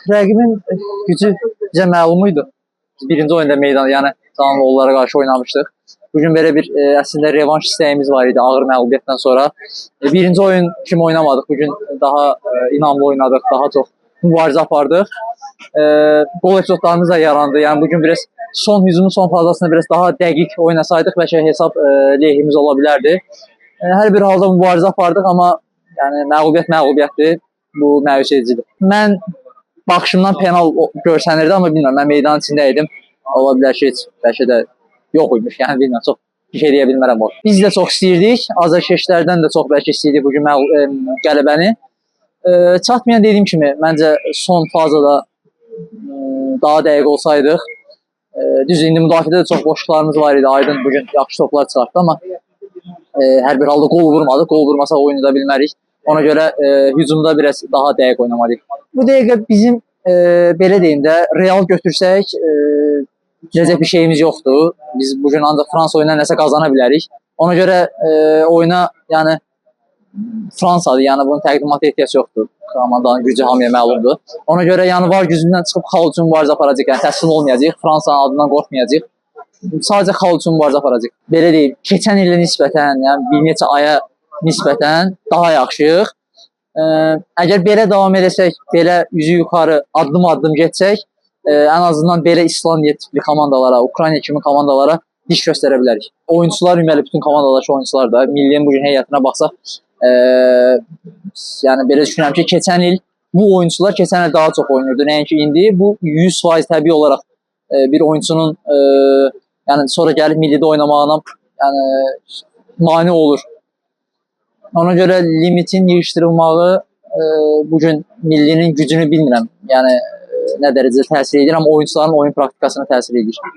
Rəqibin gücü bizə məlum idi. Birinci oyunda meydan, yəni canlı onlara qarşı oynamışdıq. Bugün belə bir əslində revanş istəyimiz var idi ağır məğlubiyyətdən sonra. Birinci oyun kimi oynamadıq. Bugün daha inamlı oynadıq, daha çox mübarizə apardıq. Gol epizodlarımız da yarandı. Yəni bugün biraz son hücumun son fazasında biraz daha dəqiq oynasaydıq bəlkə hesab lehimiz ola bilərdi. Hər bir halda mübarizə apardıq, amma yəni məğlubiyyətdir. Bu məyus edicidir. Mən baxışımdan penal görsənirdi, amma bilmirəm, mən meydanın içində idim. Ola bilər ki, heç bəlkə də yox imiş. Yəni bilmirəm, çox bir şey deyə bilmərəm o. Biz də çox istəyirdik, azarkeşlərdən də çox bəlkə istəyirdik bugün qələbəni. Çatmayan dediyim kimi, məncə son fazada daha dəqiq olsaydıq. Düz indi müdafiədə də çox boşluqlarımız var idi. Aydın bugün yaxşı toplar çıxartdı, amma hər bir halda qol vurmadı. Qol vurmasaq oyunu da bilmərik. Ona görə hücumda biraz daha dəqiq oynamalıyıq. Bu dəqiqə bizim belə deyim də, Real götürsək gələcək bir şeyimiz yoxdur. Biz bugün ancaq Fransa oyundan nəsə qazana bilərik. Ona görə oyuna yəni Fransadır, yəni bunun təqdimata ehtiyac yoxdur. Komandanın gücü hamıya məlumdur. Ona görə yəni var gücündən çıxıb xal üçün mübarizə aparacaq, yəni təslim olmayacaq, Fransanın adından qorxmayacaq. Sadəcə xal üçün mübarizə aparacaq. Belə deyim, keçən ilə nisbətən, yəni bir neçə aya nisbətən daha yaxşıyıq. Əgər belə davam edəsək, belə üzü yuxarı addım-addım getsək, ən azından belə İslandiya tipli komandalara, Ukrayna kimi komandalara diş göstərə bilərik. Oyunçular ümumiyyətlə bütün komandalardakı oyunçular da milliyin bugün heyətinə baxsaq, yəni belə düşünürəm ki, keçən il bu oyunçular keçən il daha çox oynayırdı, nəinki indi. Bu 100% təbii olaraq bir oyunçunun yəni sonra gəlib millidə oynamağına yəni mane olur. Ona görə limitin yığışdırılmağı bugün millinin gücünü bilmirəm. Yəni nə dərəcədə təsir edir, amma oyunçuların oyun praktikasına təsir edir.